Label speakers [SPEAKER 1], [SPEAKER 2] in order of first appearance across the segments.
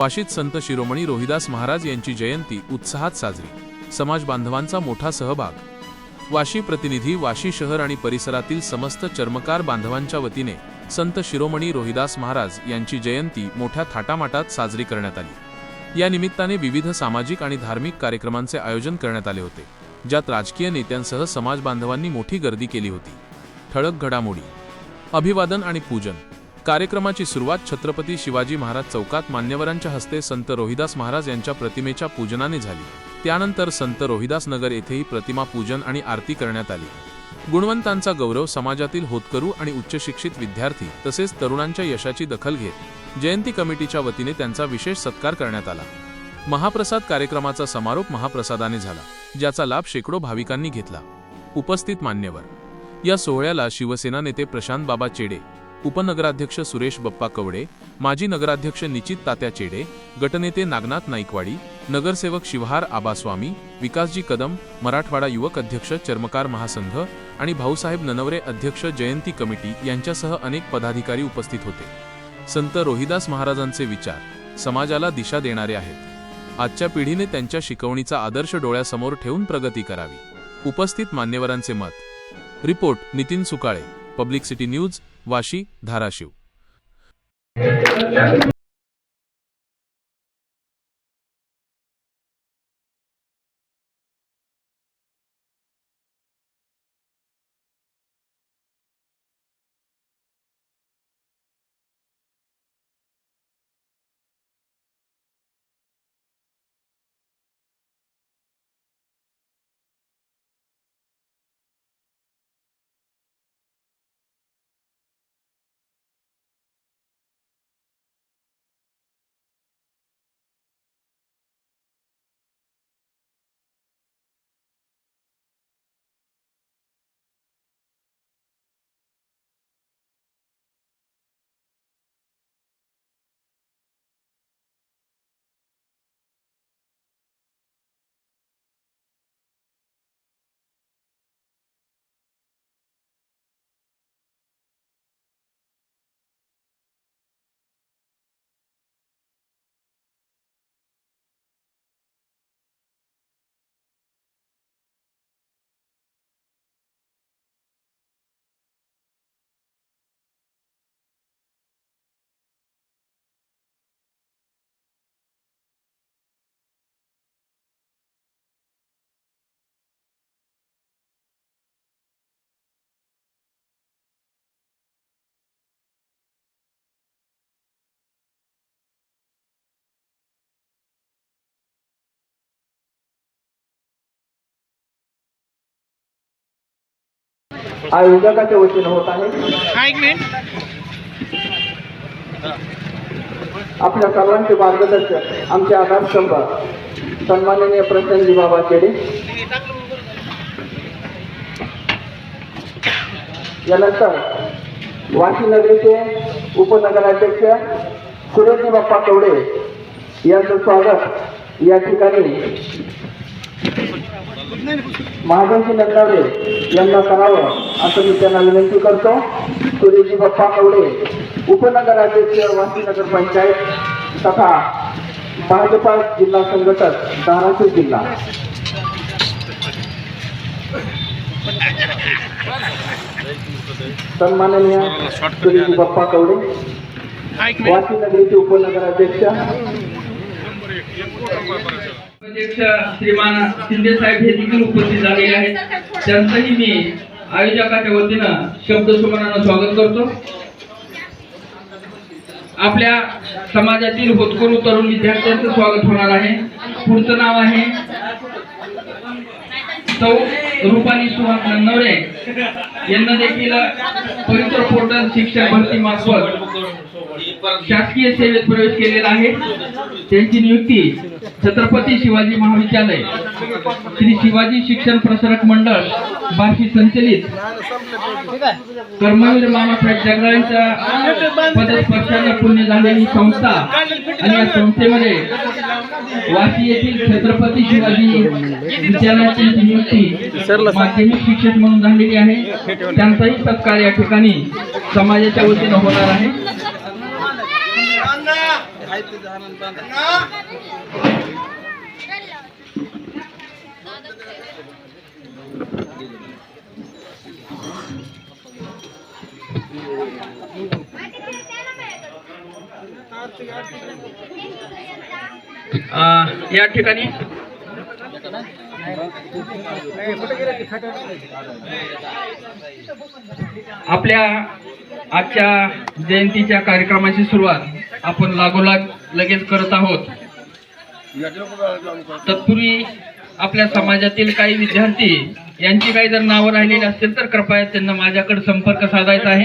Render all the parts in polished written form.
[SPEAKER 1] वाशीत संत शिरोमणी रोहिदास महाराज यांची जयंती उत्साहात साजरी, समाज बांधवांचा मोठा सहभाग। वाशी प्रतिनिधी वाशी शहर आणि परिसरातील समस्त चर्मकार बांधवांच्या वतीने संत शिरोमणी रोहिदास महाराज यांची जयंती मोठ्या थाटामाटात साजरी करण्यात आली। या निमित्ताने विविध सामाजिक आणि धार्मिक कार्यक्रमांचे आयोजन करण्यात आले होते, ज्यात राजकीय नेत्यांसह समाज बांधवांनी मोठी गर्दी केली होती। ठळक घडामोडी, अभिवादन आणि पूजन। कार्यक्रमाची सुरुवात छत्रपती शिवाजी महाराज चौकात मान्यवरांच्या हस्ते संत रोहिदास महाराज यांच्या प्रतिमेच्या पूजनाने झाली। त्यानंतर संत रोहिदास नगर येथेही प्रतिमा पूजन आणि आरती करण्यात आली। गुणवंतांचा गौरव, समाजातील होतकरू आणि उच्च शिक्षित विद्यार्थी तसेच तरुणांच्या यशाची दखल घेत जयंती कमिटीच्या वतीने त्यांचा विशेष सत्कार करण्यात आला। महाप्रसाद कार्यक्रमाचा समारोप महाप्रसादाने झाला, ज्याचा लाभ शेकडो भाविकांनी घेतला। उपस्थित मान्यवर, या सोहळ्याला शिवसेना नेते प्रशांत बाबा चेडे, उपनगराध्यक्ष सुरेश बप्पा कवडे, माजी नगराध्यक्ष निचित तात्या चेडे, गटनेते नागनाथ नाईकवाडी, नगरसेवक शिवहार आबास्वामी, विकासजी कदम, मराठवाडा युवक अध्यक्ष चर्मकार महासंघ आणि भाऊसाहेब ननवरे अध्यक्ष जयंती कमिटी यांच्यासह अनेक पदाधिकारी उपस्थित होते। संत रोहिदास महाराजांचे विचार समाजाला दिशा देणारे आहेत। आजच्या पिढीने त्यांच्या शिकवणीचा आदर्श डोळ्यासमोर ठेवून प्रगती करावी। उपस्थित मान्यवरांचे मत। Report Nitin Sukale, public city news, Vashi, Dharashiv.
[SPEAKER 2] आयोजकाच्या वतीने होत आहे। आपल्या सर्वांचे मार्गदर्शक आमचे आधारस्तंभ सन्माननीय प्रशांतजी बाबा चेडे, यानंतर वाशी नगरीचे उपनगराध्यक्ष सुरेशजी बाप्पा कवडे यांचं स्वागत या ठिकाणी महाजनजी नंदावरे यांना करावं असं मी त्यांना विनंती करतो। सुरेशजी बाप्पा कवडे, उपनगराध्यक्ष वाशी नगर पंचायत तथा भाजपा जिल्हा संघटक धाराशिव जिल्हा। सन्माननीय सुरेशजी बाप्पा कवडे, वाशी नगरीचे उपनगराध्यक्ष
[SPEAKER 3] अध्यक्ष श्रीमान शिंदे साहेब हे देखील उपस्थित झालेले आहेत। त्यांचंही मी आयोजकाच्या वतीनं शब्दसुमनानं स्वागत करतो। आपल्या समाजातील होतकरू तरुण विद्यार्थ्यांचं स्वागत होणार आहे। पुढचं नाव आहे सौ रुपाली सुहास नन्नवरे यांना देखील पवित्र पोर्टल शिक्षक भरती मार्फत शासकीय सेवेत प्रवेश केलेला आहे। त्यांची नियुक्ती छत्रपती शिवाजी महाविद्यालय, श्री शिवाजी शिक्षण प्रसारक मंडळ बार्शी संचलित कर्मवीर मामासाहेब जगदाळेंच्या पदस्पर्शाने पुण्य झालेली संस्था आणि या संस्थेमध्ये वाशी येथील छत्रपती शिवाजी विद्यालयाची नियुक्ती माध्यमिक शिक्षक म्हणून झालेली आहे। त्यांचाही सत्कार या ठिकाणी समाजाच्या वतीने होणार आहे। या ठिकाणी आपल्या आजच्या जयंतीच्या कार्यक्रमाची सुरुवात आपण लागोलाग लगेच करत आहोत. तत्पूर्वी आपल्या समाजातील काही विद्यार्थी यांची काही जर नावं राहिलेली असतील तर कृपया त्यांना माझ्याकडे संपर्क साधायचा आहे.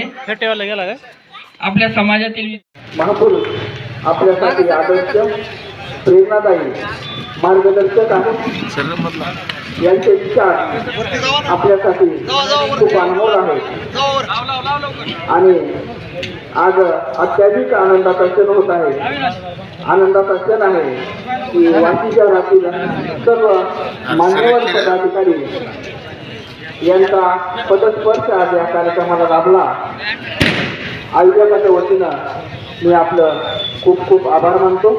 [SPEAKER 3] आपल्या समाजातील
[SPEAKER 2] महापुरुष आपल्यासाठी आदर्श प्रेरणादायी मार्गदर्शक आहेत. यांचे विचार आपल्यासाठी खूप अनमोल आहेत आणि आज अत्याधिक आनंदाचा क्षण होत आहे. आनंदाचा क्षण आहे की वाशी शहरातील सर्व मान्यवर पदाधिकारी यांचा पदस्पर्श आज या कार्यक्रमाला लाभला. आयोजकाच्या वतीनं मी आपलं खूप खूप आभार मानतो.